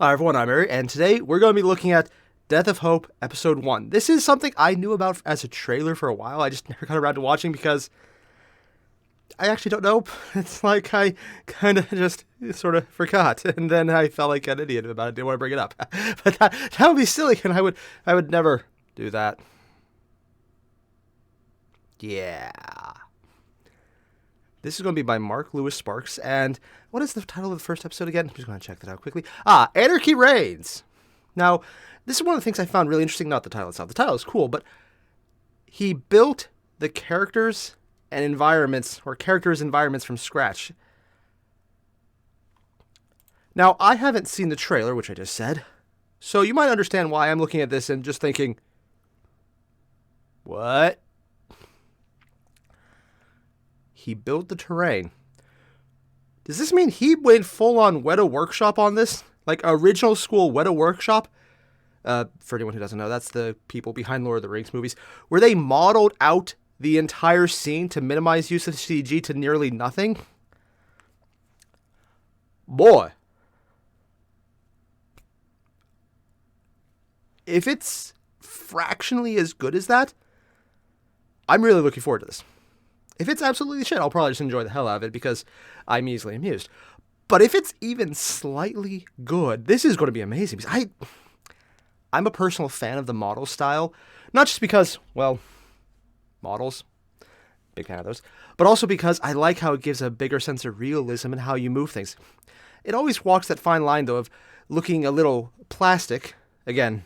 Hi everyone, I'm Airier, and today we're going to be looking at Death of Hope Episode 1. This is something I knew about as a trailer for a while. I just never got around to watching because I actually don't know. It's like I kind of just sort of forgot, and then I felt like an idiot about it. Didn't want to bring it up. But that would be silly, and I would never do that. Yeah. This is going to be by Mark Lewis Sparks, and what is the title of the first episode again? I'm just going to check that out quickly. Anarchy Reigns. Now, this is one of the things I found really interesting, not the title itself. The title is cool, but he built the characters and environments, or characters' environments from scratch. Now, I haven't seen the trailer, which I just said, so you might understand why I'm looking at this and just thinking, what? He built the terrain. Does this mean he went full-on Weta Workshop on this? Like original school Weta Workshop? For anyone who doesn't know, that's the people behind Lord of the Rings movies, where they modeled out the entire scene to minimize use of CG to nearly nothing. Boy. If it's fractionally as good as that, I'm really looking forward to this. If it's absolutely shit, I'll probably just enjoy the hell out of it because I'm easily amused. But if it's even slightly good, this is going to be amazing. Because I'm a personal fan of the model style. Not just because, well, models, big fan of those. But also because I like how it gives a bigger sense of realism in how you move things. It always walks that fine line, though, of looking a little plastic. Again,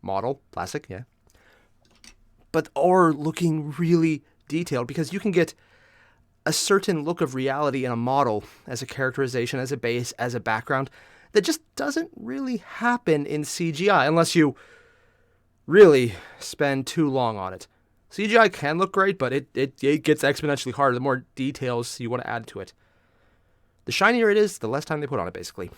model, plastic, yeah. Or looking really detailed, because you can get a certain look of reality in a model as a characterization, as a base, as a background that just doesn't really happen in CGI unless you really spend too long on it. CGI can look great, but it gets exponentially harder the more details you want to add to it. The shinier it is, the less time they put on it, basically.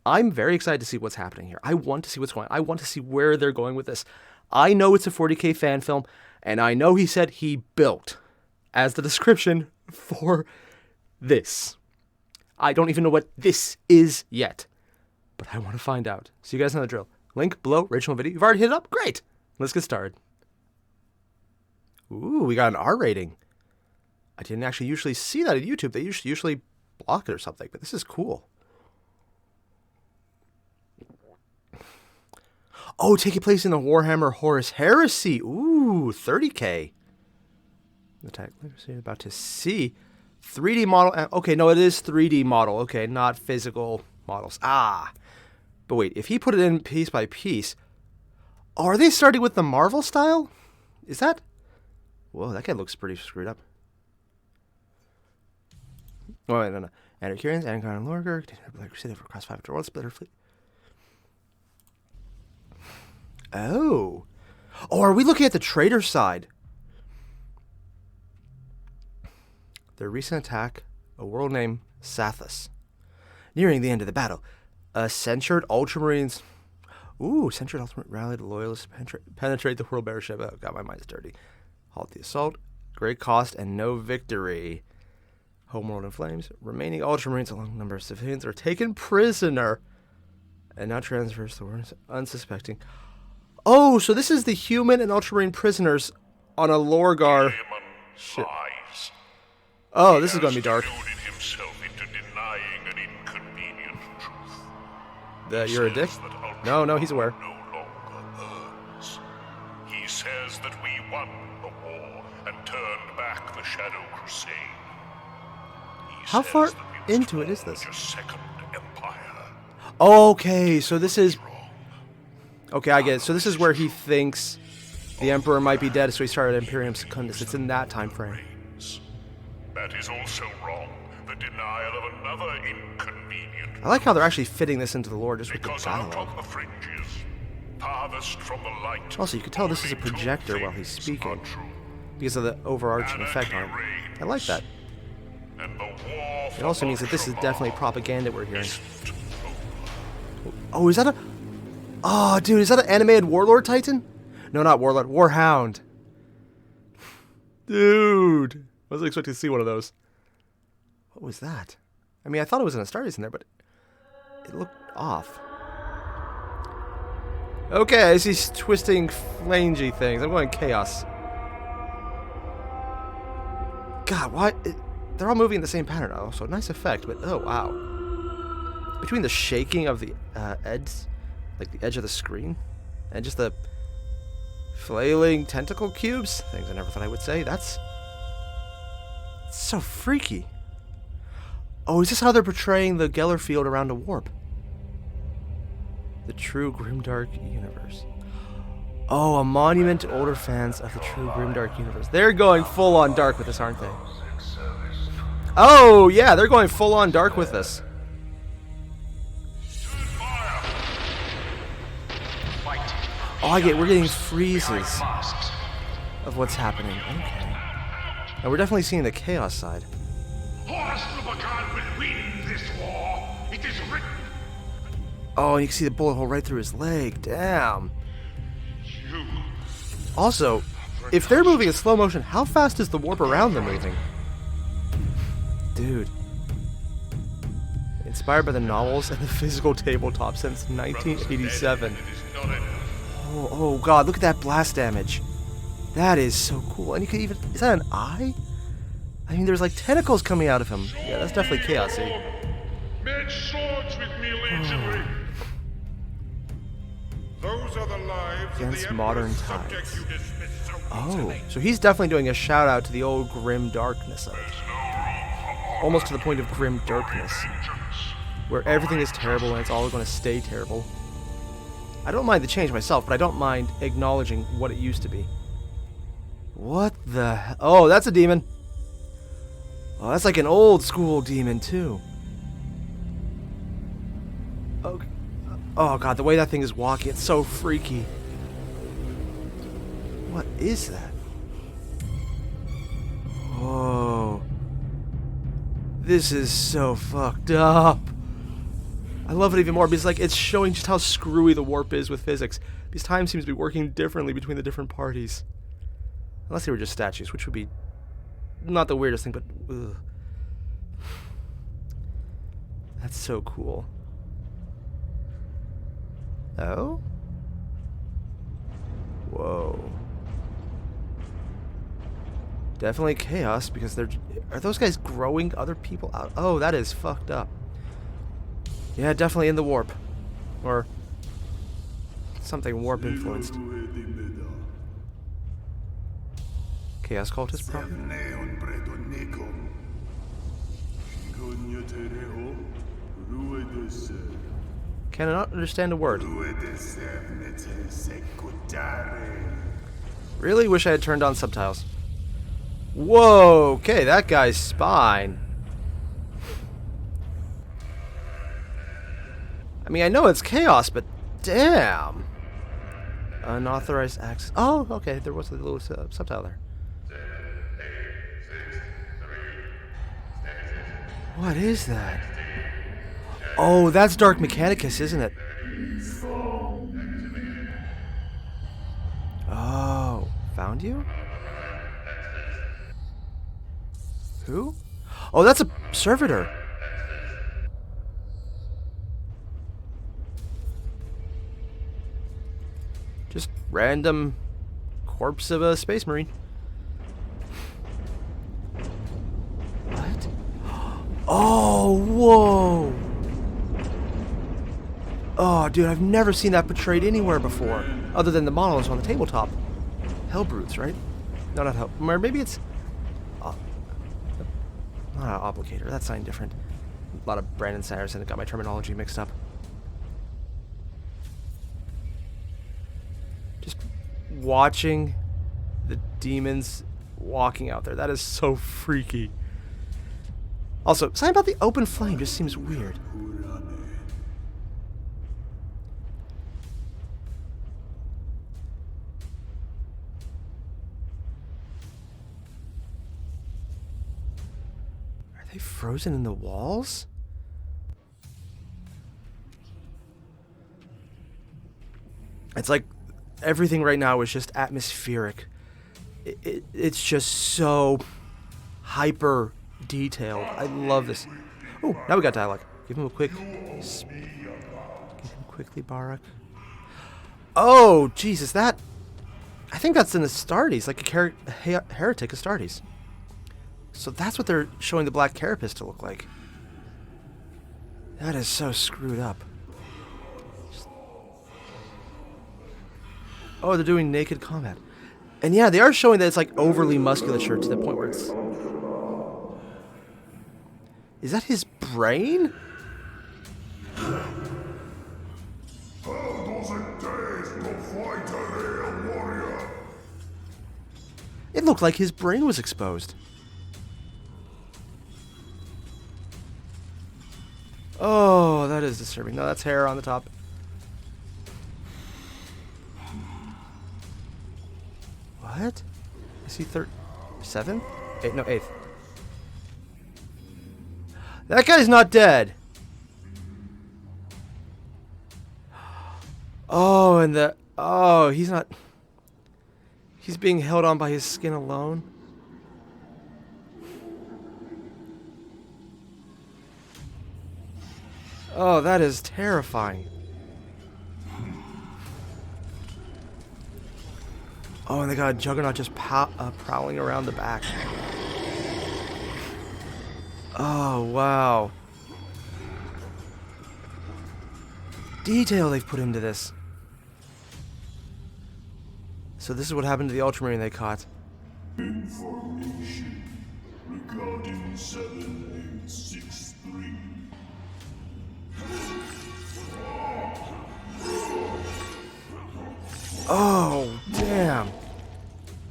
I'm very excited to see what's happening here. I want to see what's going on. I want to see where they're going with this. I know it's a 40K fan film, and I know he said he built as the description for this. I don't even know what this is yet, but I want to find out. So you guys know the drill. Link below, original video. You've already hit it up? Great. Let's get started. Ooh, we got an R rating. I didn't actually usually see that on YouTube. They usually block it or something, but this is cool. Oh, taking place in the Warhammer Horus Heresy. Ooh, 30K. The tag you're about to see. 3D model. Okay, no, it is 3D model. Okay, not physical models. But wait, if he put it in piece by piece. Oh, are they starting with the Marvel style? Is that? Whoa, that guy looks pretty screwed up. Oh, wait, no. Airier, Anagon, and Lorgar. Black Crusader for cross 5 world splitter fleet. Oh, are we looking at the traitor side? Their recent attack, a world named Sathas. Nearing the end of the battle, censured Ultramarines. Censured Ultramarine rallied the loyalists penetrate the world bearer ship. Oh, God, my mind's dirty. Halt the assault. Great cost and no victory. Homeworld in flames. Remaining Ultramarines, along with a number of civilians, are taken prisoner and now transfers the world unsuspecting. Oh, so this is the human and Ultramarine prisoners on a Lorgar ship. Oh, this is going to be dark. Himself into denying an inconvenient truth. You're a dick? No, he's aware. No longer hers. He says that we won the war and turned back the Shadow Crusade. How far into it is this? A second empire. Okay, so this is... Okay, I get it. So this is where he thinks the Emperor might be dead, so he started Imperium Secundus. It's in that time frame. That is also wrong. The denial of another inconvenient. I like how they're actually fitting this into the lore just with the Because out dialogue. of the fringes, farthest from the light. Also, you can tell this is a projector while he's speaking because of the overarching effect on it. I like that. It also means that this is definitely propaganda we're hearing. Oh, is that a... Oh, dude, is that an animated Warlord Titan? No, not Warlord. Warhound. Dude. I wasn't expecting to see one of those. What was that? I mean, I thought it was an Astartes in there, but... it looked off. Okay, I see twisting, flangy things. I'm going chaos. God, why? They're all moving in the same pattern. Oh, so nice effect, but oh wow. Between the shaking of the edge, like the edge of the screen, and just the flailing tentacle cubes, things I never thought I would say, that's so freaky. Oh, is this how they're portraying the Geller field around a warp? The true grimdark universe. Oh, a monument to older fans of the true grimdark universe. They're going full on dark with this, aren't they? Oh, yeah, they're going full on dark with this. Oh, we're getting freezes of what's happening. Okay. And we're definitely seeing the chaos side. Oh, and you can see the bullet hole right through his leg. Damn. Also, if they're moving in slow motion, how fast is the warp around them moving? Dude. Inspired by the novels and the physical tabletop since 1987. Oh god, look at that blast damage. That is so cool. And you could even... Is that an eye? I mean, there's like tentacles coming out of him. Yeah, that's definitely chaosy. Those are the lives against modern tides. Oh, so he's definitely doing a shout out to the old grim darkness of it. Almost to the point of grim darkness, where everything is terrible and it's all going to stay terrible. I don't mind the change myself, but I don't mind acknowledging what it used to be. What the hell? Oh, that's a demon. Oh, that's like an old school demon too. Okay. Oh god, the way that thing is walking, it's so freaky. What is that? Whoa. This is so fucked up. I love it even more because like it's showing just how screwy the warp is with physics. Because time seems to be working differently between the different parties. Unless they were just statues, which would be not the weirdest thing, but ugh. That's so cool. Oh? Whoa. Definitely chaos because they're... Are those guys growing other people out? Oh, that is fucked up. Yeah, definitely in the warp. Or something warp influenced. Chaos cultist probably. Cannot understand a word. Really wish I had turned on subtitles. Whoa, okay, that guy's spine. I mean, I know it's chaos, but damn. Unauthorized access. Oh, okay, there was a little subtitle there. What is that? Oh, that's Dark Mechanicus, isn't it? Oh, found you? Who? Oh, that's a servitor. Just random corpse of a space marine. What? Oh, whoa. Oh, dude, I've never seen that portrayed anywhere before, other than the models on the tabletop. Hellbrutes, right? No, not Hell. Or maybe it's... not an obligator. That's something different. A lot of Brandon Sanderson got my terminology mixed up. Just watching the demons walking out there. That is so freaky. Also, something about the open flame just seems weird. Are they frozen in the walls? It's like everything right now is just atmospheric. It's just so hyper detailed. I love this. Oh, now we got dialogue. Give him a quick... Give him quickly, Barak. Oh, Jesus, that... I think that's an Astartes, like a heretic Astartes. So that's what they're showing the Black Carapace to look like. That is so screwed up. Oh, they're doing naked combat. And yeah, they are showing that it's like overly musculature to the point where it's... Is that his brain? How does it taste to fight a real warrior? It looked like his brain was exposed. Oh, that is disturbing. No, that's hair on the top. What? Is he seven? Eight? No, eighth. That guy's not dead. Oh, and the... Oh, he's not... He's being held on by his skin alone. Oh, that is terrifying. Oh, and they got Juggernaut just prowling around the back. Oh, wow. Detail they've put into this. So this is what happened to the Ultramarine they caught. Information regarding 7863. Oh, damn.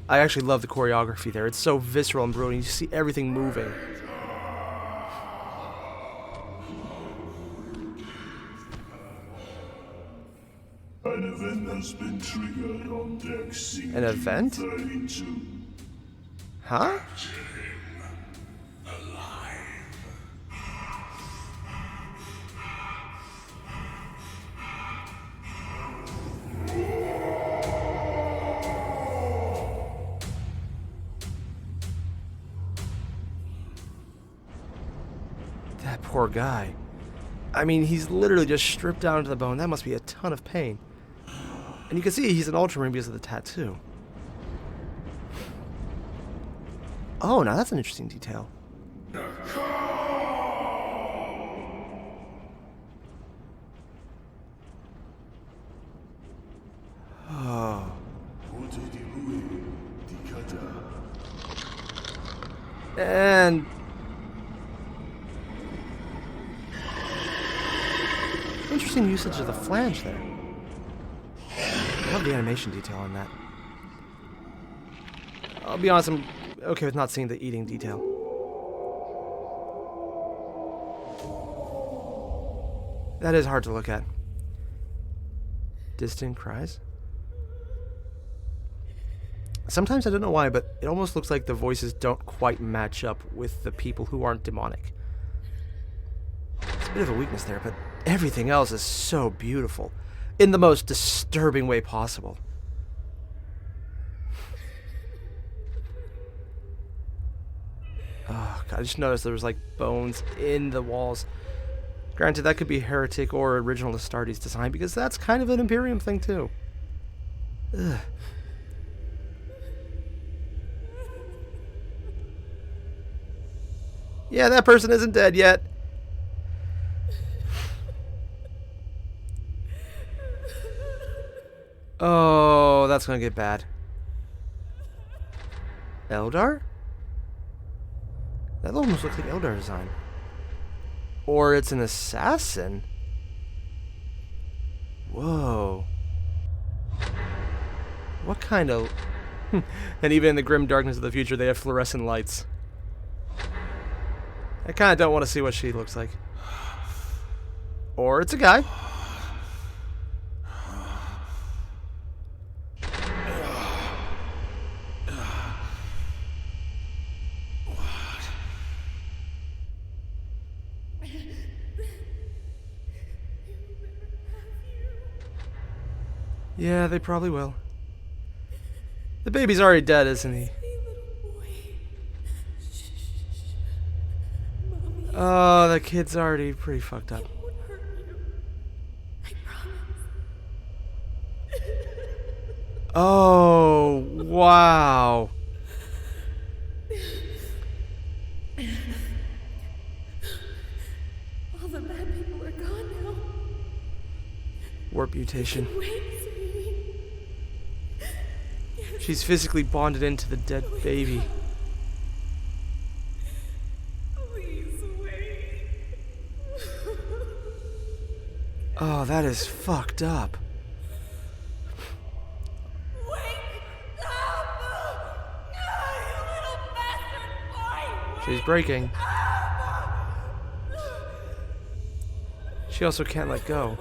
I actually love the choreography there. It's so visceral and brutal. You see everything moving. An event has been triggered on deck C. An event? 32. Huh? That poor guy. I mean, he's literally just stripped down to the bone. That must be a ton of pain. And you can see he's an Ultramarine because of the tattoo. Oh, now that's an interesting detail. Oh. And... Interesting usage of the flange there. I love the animation detail on that. I'll be honest, I'm okay with not seeing the eating detail. That is hard to look at. Distant cries? Sometimes I don't know why, but it almost looks like the voices don't quite match up with the people who aren't demonic. It's a bit of a weakness there, but everything else is so beautiful. In the most disturbing way possible. Oh, God, I just noticed there was like bones in the walls. Granted, that could be Heretic or original Astartes design, because that's kind of an Imperium thing too. Ugh. Yeah, that person isn't dead yet. Oh, that's gonna get bad. Eldar? That almost looks like Eldar design. Or it's an assassin. Whoa. What kind of... And even in the grim darkness of the future, they have fluorescent lights. I kind of don't want to see what she looks like. Or it's a guy. Yeah, they probably will. The baby's already dead, isn't he? Oh, the kid's already pretty fucked up. It won't hurt you. I promise. Oh, wow. All the bad people are gone now. Warp mutation. Wait, sweetie. She's physically bonded into the dead baby. Please wait. Oh, that is fucked up. Wait! No! No, you little bastard boy! She's breaking. She also can't let go.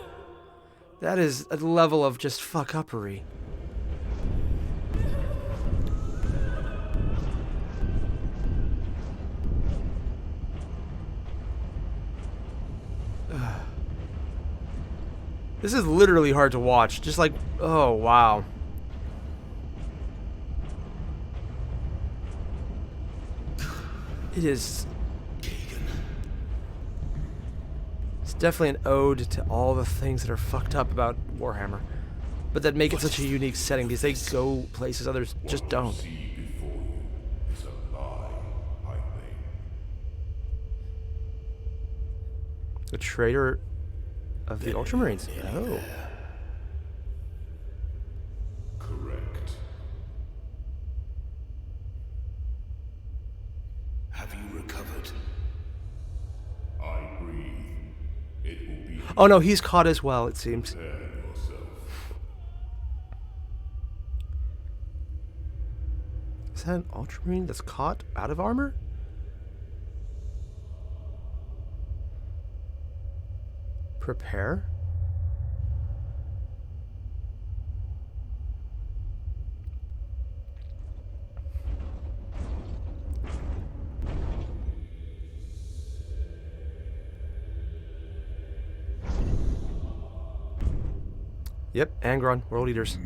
That is a level of just fuck-uppery. This is literally hard to watch. Just like, oh, wow. It is... It's definitely an ode to all the things that are fucked up about Warhammer. But that make it such a unique setting because they go places others just don't. See before you is a lie, Highway. The traitor of the Ultramarines. Oh. Correct. Have you recovered? I breathe. It will be Oh no, he's caught as well, it seems. prepare yourself. Is that an Ultramarine that's caught out of armor? Prepare? Yep, Angron, World Eaters.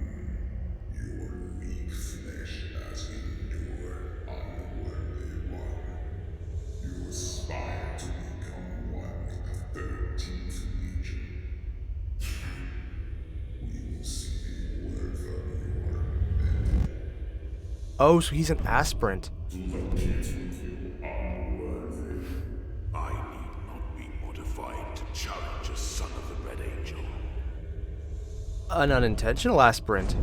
Your weak flesh has endured, unworthy one. You aspire to become one with the 13th Legion. We will see the worth of your metal. Oh, so he's an aspirant. Unworthy. I need not be modified to challenge a son of the Red Angel. An unintentional aspirant.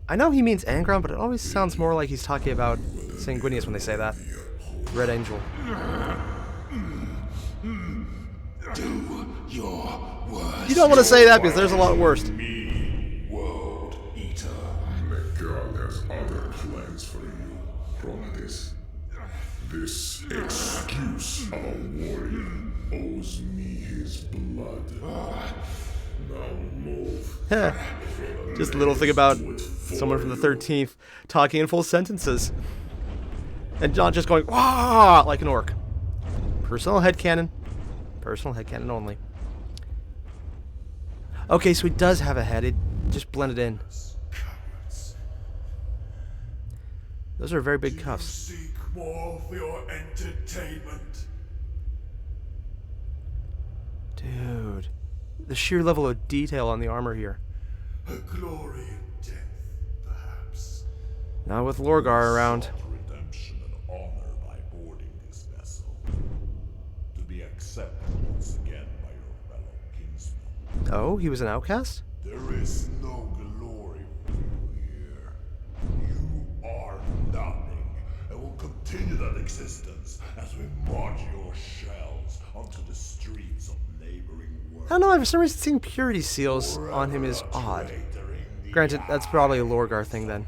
I know he means Angron, but it always sounds more like he's talking about Sanguinius when they say that. Red Angel. Do your worst. You don't want to say that because there's a lot worse. Me, World Eater. God has other plans for you, Chronicus. This excuse of a warrior owes me his blood. Now move. Just a little thing about someone from the 13th talking in full sentences. And John just going, wah, like an orc. Personal headcanon. Personal headcanon only. Okay, so he does have a head. It just blended in. Those are very big cuffs. Seek more for your entertainment. Dude. The sheer level of detail on the armor here. A glory in death, perhaps. Not with Lorgar around. Redemption and honor by boarding this vessel. To be accepted once again by your fellow kinsmen. Oh, he was an outcast? There is no glory for you here. You are nothing, and will continue that existence as we march your shells onto the streets of neighboring worlds. I don't know, for some reason seeing purity seals on him is odd. Granted, that's probably a Lorgar thing then.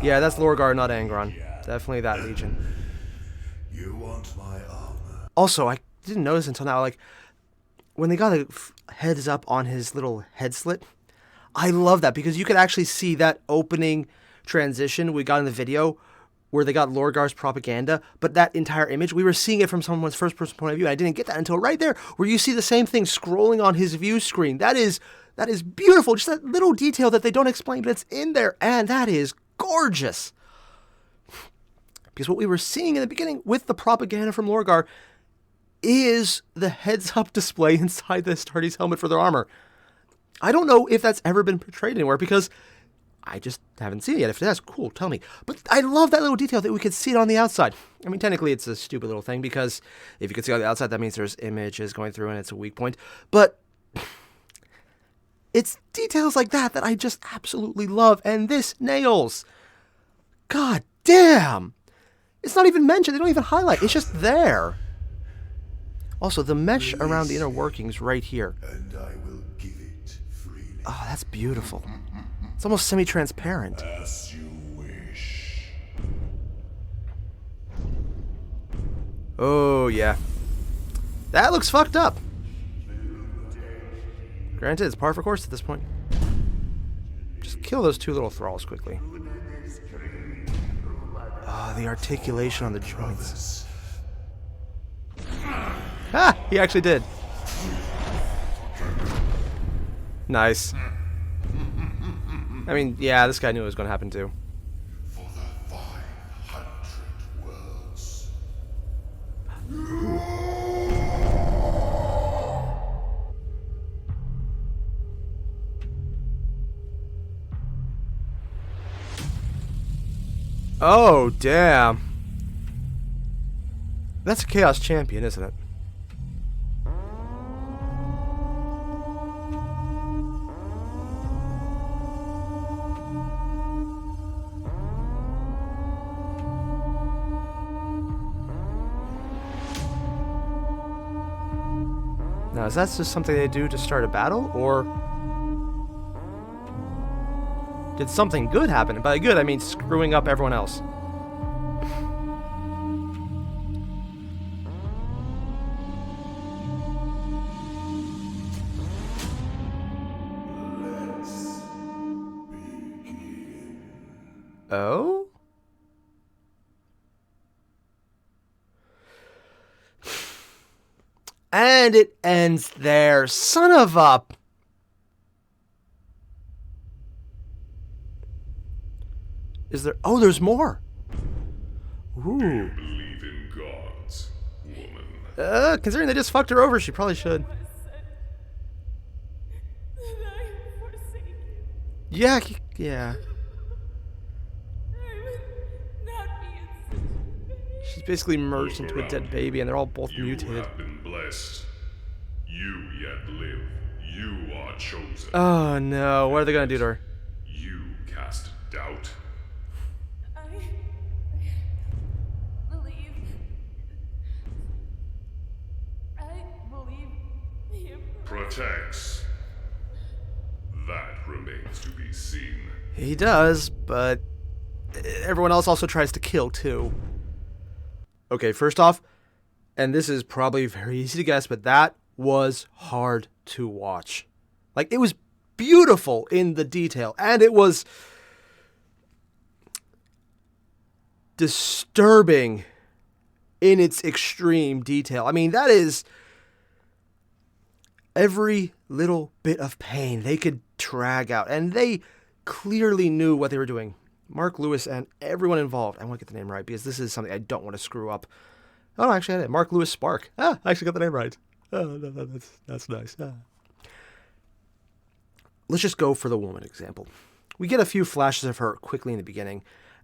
Yeah, that's Lorgar, not Angron. Definitely that legion. You want my armor? Also, I didn't notice until now, like, when they got the heads up on his little head slit, I love that because you could actually see that opening transition we got in the video where they got Lorgar's propaganda, but that entire image, we were seeing it from someone's first-person point of view, and I didn't get that until right there, where you see the same thing scrolling on his view screen. That is beautiful, just that little detail that they don't explain, but it's in there, and that is gorgeous. Because what we were seeing in the beginning with the propaganda from Lorgar is the heads-up display inside the Astartes helmet for their armor. I don't know if that's ever been portrayed anywhere because I just haven't seen it yet. If it has, cool, tell me. But I love that little detail that we could see it on the outside. I mean, technically it's a stupid little thing because if you can see on the outside, that means there's images going through and it's a weak point. But it's details like that that I just absolutely love. And this nails. God damn. It's not even mentioned. They don't even highlight. It's just there. Also, the mesh around the inner workings right here. And I will give it freely. Oh, that's beautiful. It's almost semi-transparent. As you wish. Oh, yeah. That looks fucked up. Granted, it's par for course at this point. Just kill those two little thralls quickly. Oh, the articulation on the joints. Ah, he actually did. Nice. I mean, yeah, this guy knew it was going to happen too. For the 500 worlds. Oh, damn. That's a Chaos Champion, isn't it? Now, is that just something they do to start a battle, or did something good happen? And by good, I mean screwing up everyone else. Oh? And it ends there. Son of a... Is there... Oh, there's more. Ooh. Believe in gods, woman. Considering they just fucked her over, she probably should. That I forsake you. Yeah, yeah. I would not be in such pain. She's basically merged into a dead baby, and they're all both You mutated. have been blessed. You yet live. You are chosen. Oh no, what are they gonna do to her? You cast doubt. I believe. I believe him. Protects. That remains to be seen. He does, but everyone else also tries to kill too. Okay, first off, and this is probably very easy to guess, but that was hard to watch. Like, it was beautiful in the detail, and it was disturbing in its extreme detail. I mean, that is every little bit of pain they could drag out, and they clearly knew what they were doing. Mark Lewis and everyone involved. I want to get the name right because this is something I don't want to screw up. Oh, actually, I did. Mark Lewis Spark. Ah, I actually got the name right. Oh, that's nice. Ah. Let's just go for the woman example. We get a few flashes of her quickly in the beginning,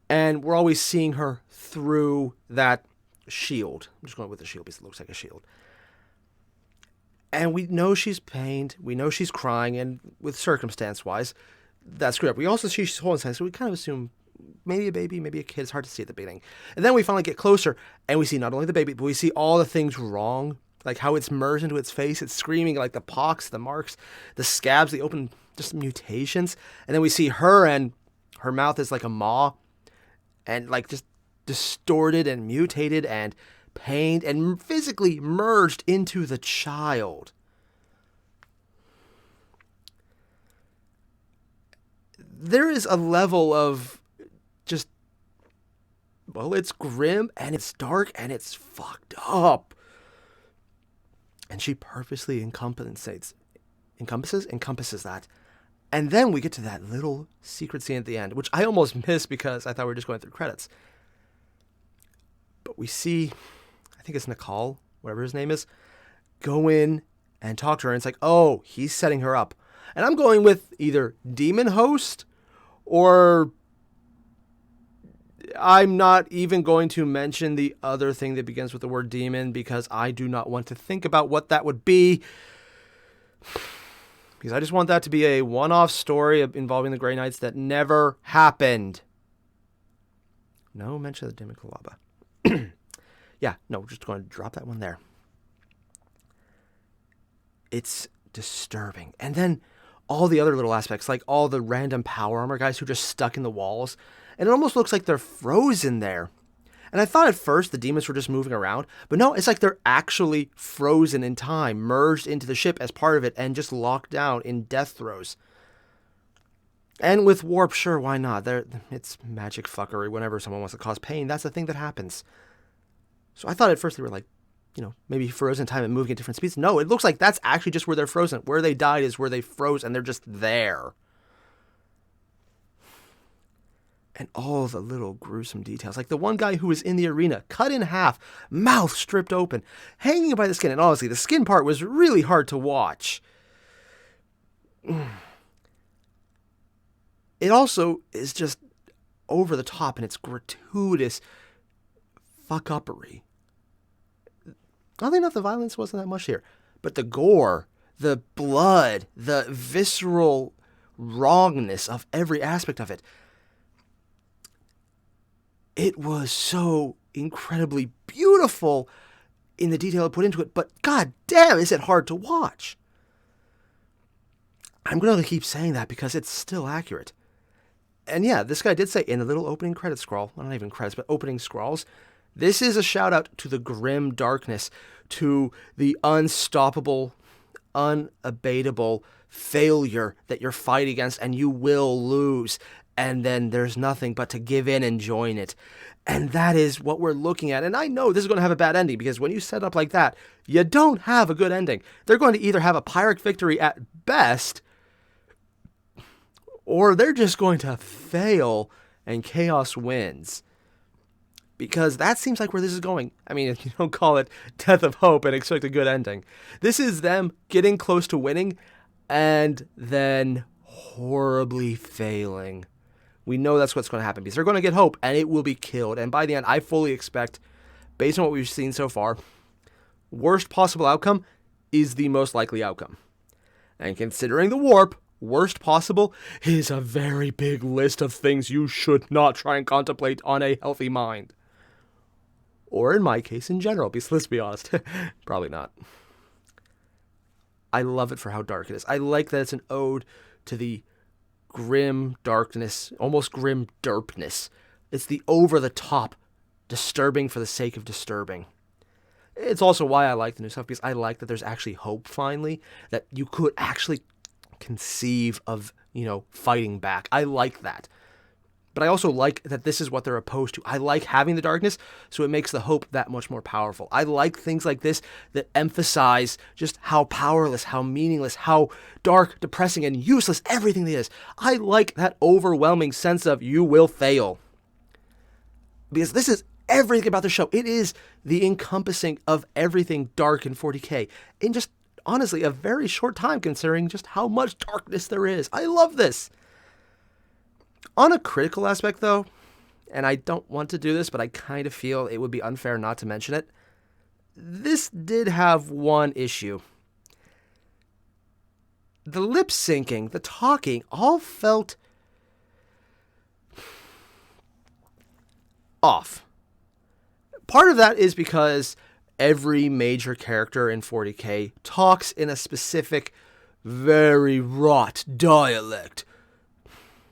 and we're always seeing her through that shield. I'm just going with the shield because it looks like a shield. And we know she's pained. We know she's crying, and with circumstance-wise, that's screwed up. We also see she's holding something, so we kind of assume maybe a baby, maybe a kid. It's hard to see at the beginning. And then we finally get closer, and we see not only the baby, but we see all the things wrong, like how it's merged into its face. It's screaming, like the pox, the marks, the scabs, the open, just mutations. And then we see her, and her mouth is like a maw, and like just distorted and mutated and pained and physically merged into the child. There is a level of just, well, it's grim and it's dark and it's fucked up. And she purposely encompasses that. And then we get to that little secret scene at the end, which I almost missed because I thought we were just going through credits. But we see, I think it's Nicole, whatever his name is, go in and talk to her, and it's like, oh, he's setting her up. And I'm going with either demon host, or I'm not even going to mention the other thing that begins with the word demon, because I do not want to think about what that would be. Because I just want that to be a one-off story involving the Grey Knights that never happened. No mention of the Demon Kalaba. Yeah, no, we're just going to drop that one there. It's disturbing. And then all the other little aspects, like all the random power armor guys who are just stuck in the walls. And it almost looks like they're frozen there. And I thought at first the demons were just moving around. But no, it's like they're actually frozen in time, merged into the ship as part of it, and just locked down in death throes. And with warp, sure, why not? It's magic fuckery. Whenever someone wants to cause pain, that's the thing that happens. So I thought at first they were like, maybe frozen in time and moving at different speeds. No, it looks like that's actually just where they're frozen. Where they died is where they froze, and they're just there. And all the little gruesome details. Like the one guy who was in the arena, cut in half, mouth stripped open, hanging by the skin. And honestly, the skin part was really hard to watch. It also is just over the top, and it's gratuitous fuck-uppery. Oddly enough, the violence wasn't that much here. But the gore, the blood, the visceral wrongness of every aspect of it, it was so incredibly beautiful in the detail it put into it, but god damn, is it hard to watch. I'm going to keep saying that because it's still accurate. And yeah, this guy did say in the little opening credit scroll, well, not even credits, but opening scrolls, this is a shout out to the grim darkness, to the unstoppable, unabatable failure that you're fighting against, and you will lose. And then there's nothing but to give in and join it. And that is what we're looking at. And I know this is going to have a bad ending, because when you set up like that, you don't have a good ending. They're going to either have a Pyrrhic victory at best, or they're just going to fail and chaos wins. Because that seems like where this is going. I mean, if you don't call it Death of Hope and expect a good ending. This is them getting close to winning and then horribly failing. We know that's what's going to happen, because they're going to get hope and it will be killed. And by the end, I fully expect, based on what we've seen so far, worst possible outcome is the most likely outcome. And considering the warp, worst possible is a very big list of things you should not try and contemplate on a healthy mind. Or in my case, in general, because let's be honest, probably not. I love it for how dark it is. I like that it's an ode to the grim darkness, almost grim derpness. It's the over-the-top disturbing for the sake of disturbing. It's also why I like the new stuff, because I like that there's actually hope finally, that you could actually conceive of, fighting back. I like that. But I also like that this is what they're opposed to. I like having the darkness, so it makes the hope that much more powerful. I like things like this that emphasize just how powerless, how meaningless, how dark, depressing, and useless everything is. I like that overwhelming sense of you will fail. Because this is everything about the show. It is the encompassing of everything dark in 40K in just, honestly, a very short time, considering just how much darkness there is. I love this. On a critical aspect, though, and I don't want to do this, but I kind of feel it would be unfair not to mention it, this did have one issue. The lip syncing, the talking, all felt off. Part of that is because every major character in 40K talks in a specific, very wrought dialect.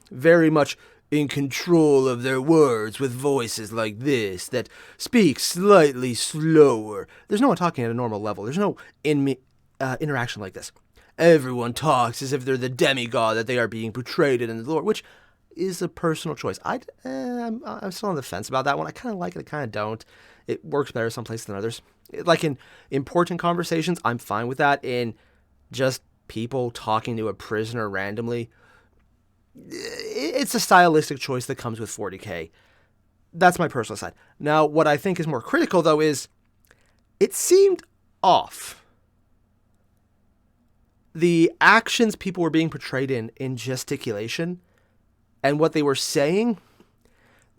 Very much in control of their words, with voices like this that speak slightly slower. There's no one talking at a normal level. There's no interaction like this. Everyone talks as if they're the demigod that they are being portrayed in the lore, which is a personal choice. I'm still on the fence about that one. I kind of like it, I kind of don't. It works better some places than others. Like in important conversations, I'm fine with that. In just people talking to a prisoner randomly, it's a stylistic choice that comes with 40K. That's my personal side. Now, what I think is more critical, though, is it seemed off. The actions people were being portrayed in gesticulation and what they were saying,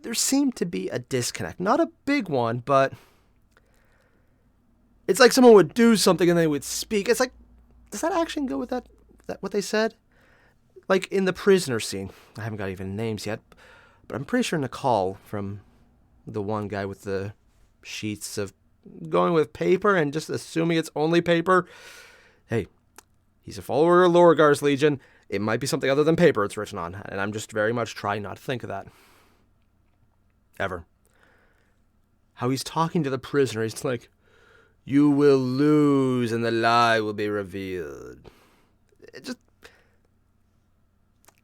there seemed to be a disconnect. Not a big one, but it's like someone would do something and they would speak. It's like, does that action go with that what they said? Like in the prisoner scene, I haven't got even names yet, but I'm pretty sure Nicole from the one guy with the sheets of going with paper and just assuming it's only paper. Hey, he's a follower of Lorgar's Legion. It might be something other than paper it's written on, and I'm just very much trying not to think of that. Ever. How he's talking to the prisoner, he's like, you will lose and the lie will be revealed. It just,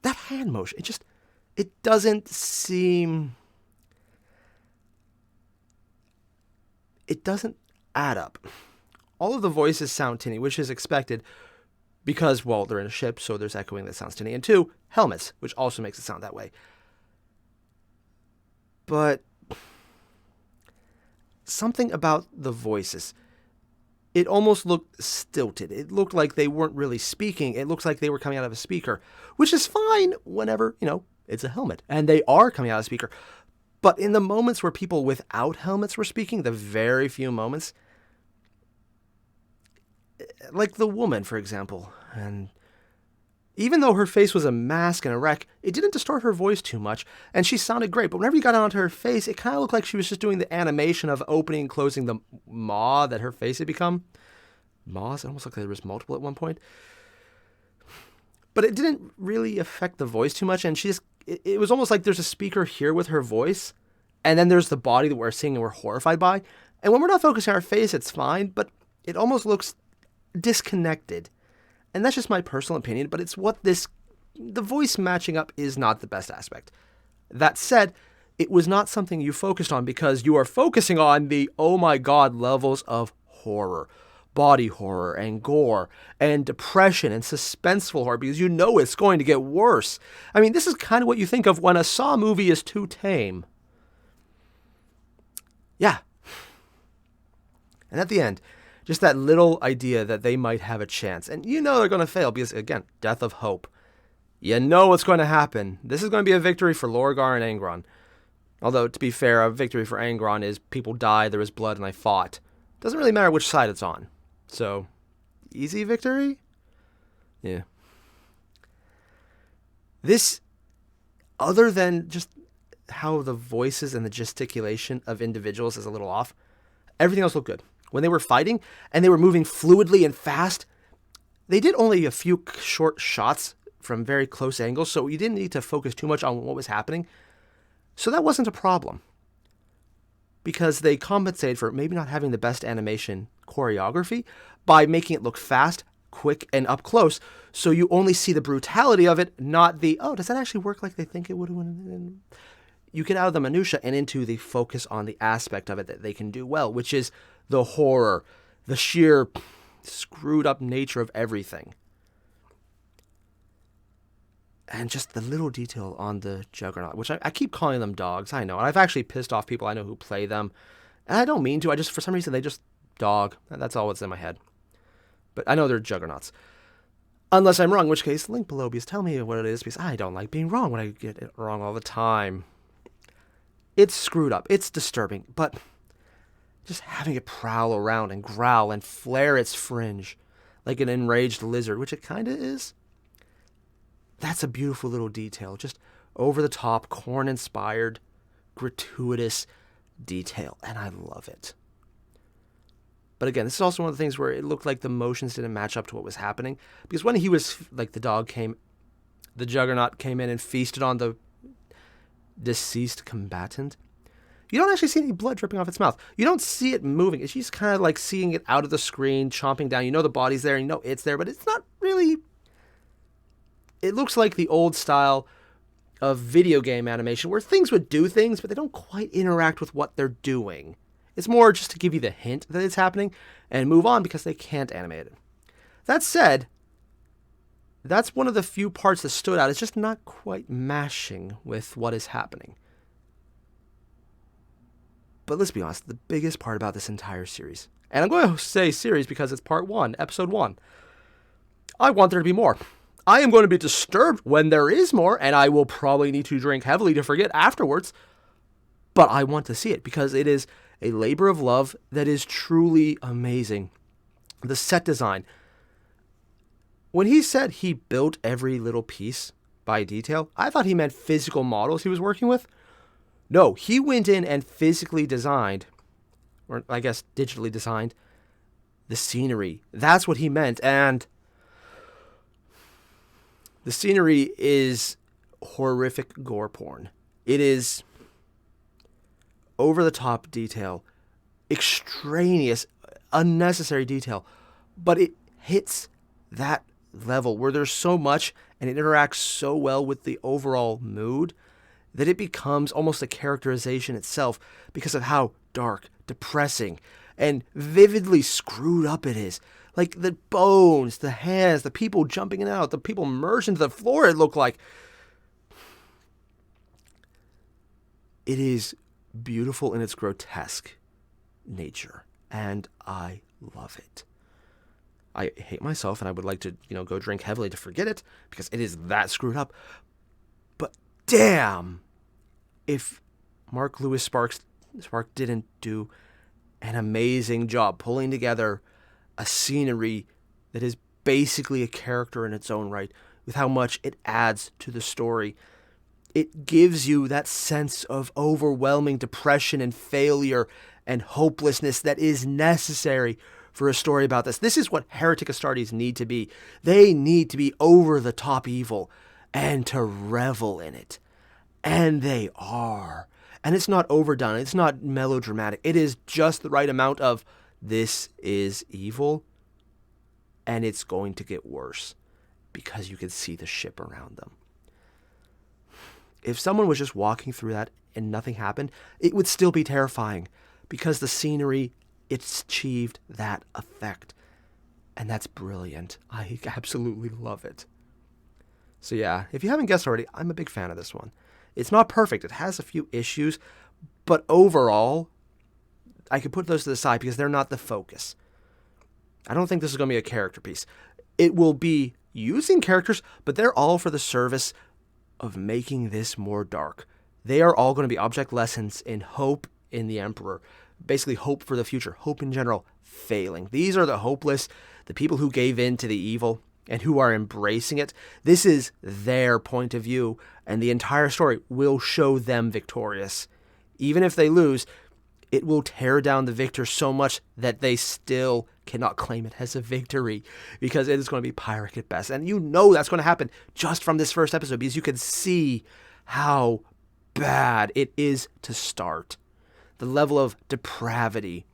that hand motion, it doesn't seem, it doesn't add up. All of the voices sound tinny, which is expected because, well, they're in a ship, so there's echoing that sounds tinny. And two, helmets, which also makes it sound that way. But something about the voices, it almost looked stilted. It looked like they weren't really speaking. It looked like they were coming out of a speaker, which is fine whenever, it's a helmet. And they are coming out of a speaker. But in the moments where people without helmets were speaking, the very few moments, like the woman, for example, and even though her face was a mask and a wreck, it didn't distort her voice too much, and she sounded great. But whenever you got onto her face, it kind of looked like she was just doing the animation of opening and closing the maw that her face had become. Maws? It almost looked like there was multiple at one point. But it didn't really affect the voice too much, and it was almost like there's a speaker here with her voice, and then there's the body that we're seeing and we're horrified by. And when we're not focusing on her face, it's fine, but it almost looks disconnected. And that's just my personal opinion, but it's the voice matching up is not the best aspect. That said, it was not something you focused on because you are focusing on the, oh my god, levels of horror. Body horror and gore and depression and suspenseful horror because you know it's going to get worse. I mean, this is kind of what you think of when a Saw movie is too tame. Yeah. And at the end, just that little idea that they might have a chance. And you know they're going to fail because, again, death of hope. You know what's going to happen. This is going to be a victory for Lorgar and Angron. Although, to be fair, a victory for Angron is people died, there was blood, and I fought. Doesn't really matter which side it's on. So, easy victory? Yeah. This, other than just how the voices and the gesticulation of individuals is a little off, everything else looked good. When they were fighting and they were moving fluidly and fast, they did only a few short shots from very close angles, so you didn't need to focus too much on what was happening. So that wasn't a problem. Because they compensated for maybe not having the best animation choreography by making it look fast, quick, and up close, so you only see the brutality of it, not the, oh, does that actually work like they think it would? You get out of the minutia and into the focus on the aspect of it that they can do well, which is the horror, the sheer screwed up nature of everything. And just the little detail on the Juggernaut, which I keep calling them dogs, I know. And I've actually pissed off people I know who play them. And I don't mean to, for some reason, they just dog. That's all that's in my head. But I know they're Juggernauts. Unless I'm wrong, in which case, link below, because tell me what it is, because I don't like being wrong when I get it wrong all the time. It's screwed up. It's disturbing. But just having it prowl around and growl and flare its fringe like an enraged lizard, which it kind of is. That's a beautiful little detail. Just over-the-top, Korn-inspired, gratuitous detail. And I love it. But again, this is also one of the things where it looked like the motions didn't match up to what was happening. Because when he was, like the Juggernaut came in and feasted on the deceased combatant, you don't actually see any blood dripping off its mouth. You don't see it moving. It's just kind of like seeing it out of the screen, chomping down. You know the body's there, you know it's there, but it's not really... It looks like the old style of video game animation where things would do things, but they don't quite interact with what they're doing. It's more just to give you the hint that it's happening and move on because they can't animate it. That said, that's one of the few parts that stood out. It's just not quite mashing with what is happening. But let's be honest, the biggest part about this entire series, and I'm going to say series because it's part 1, episode 1, I want there to be more. I am going to be disturbed when there is more, and I will probably need to drink heavily to forget afterwards, but I want to see it because it is a labor of love that is truly amazing. The set design. When he said he built every little piece by detail, I thought he meant physical models he was working with. No, he went in and physically designed, or I guess digitally designed, the scenery. That's what he meant. And the scenery is horrific gore porn. It is over-the-top detail, extraneous, unnecessary detail, but it hits that level where there's so much and it interacts so well with the overall mood that it becomes almost a characterization itself because of how dark, depressing, and vividly screwed up it is. Like the bones, the hands, the people jumping in and out, the people merged into the floor, it looked like. It is beautiful in its grotesque nature, and I love it. I hate myself, and I would like to, go drink heavily to forget it, because it is that screwed up. But damn, if Mark Lewis Spark didn't do an amazing job pulling together a scenery that is basically a character in its own right, with how much it adds to the story. It gives you that sense of overwhelming depression and failure and hopelessness that is necessary for a story about this. This is what Heretic Astartes need to be. They need to be over-the-top evil and to revel in it. And they are. And it's not overdone. It's not melodramatic. It is just the right amount of, this is evil, and it's going to get worse because you can see the ship around them. If someone was just walking through that and nothing happened, it would still be terrifying because the scenery, it's achieved that effect. And that's brilliant. I absolutely love it. So yeah, if you haven't guessed already, I'm a big fan of this one. It's not perfect. It has a few issues, but overall, I could put those to the side because they're not the focus. I don't think this is going to be a character piece. It will be using characters, but they're all for the service of making this more dark. They are all going to be object lessons in hope in the Emperor. Basically, hope for the future. Hope in general failing. These are the hopeless, the people who gave in to the evil and who are embracing it. This is their point of view, and the entire story will show them victorious. Even if they lose, it will tear down the victor so much that they still cannot claim it as a victory because it is going to be Pyrrhic at best. And you know that's going to happen just from this first episode because you can see how bad it is to start. The level of depravity.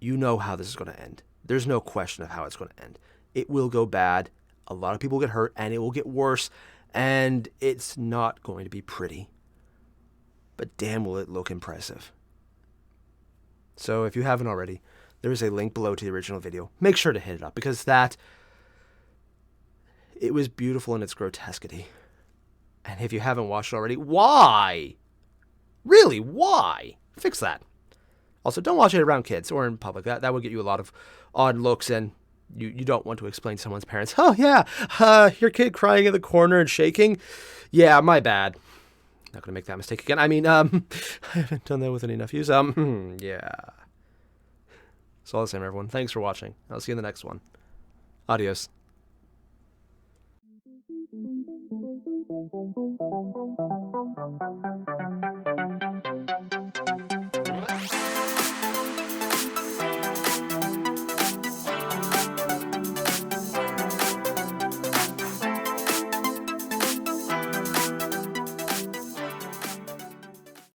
You know how this is going to end. There's no question of how it's going to end. It will go bad. A lot of people get hurt and it will get worse. And it's not going to be pretty. But damn, will it look impressive. So if you haven't already, there is a link below to the original video. Make sure to hit it up because it was beautiful in its grotesquity. And if you haven't watched it already, why? Really, why? Fix that. Also, don't watch it around kids or in public. That would get you a lot of odd looks, and you don't want to explain to someone's parents, oh yeah, your kid crying in the corner and shaking? Yeah, my bad. Not going to make that mistake again. I mean, I haven't done that with any nephews. Yeah. So all the same, everyone. Thanks for watching. I'll see you in the next one. Adios.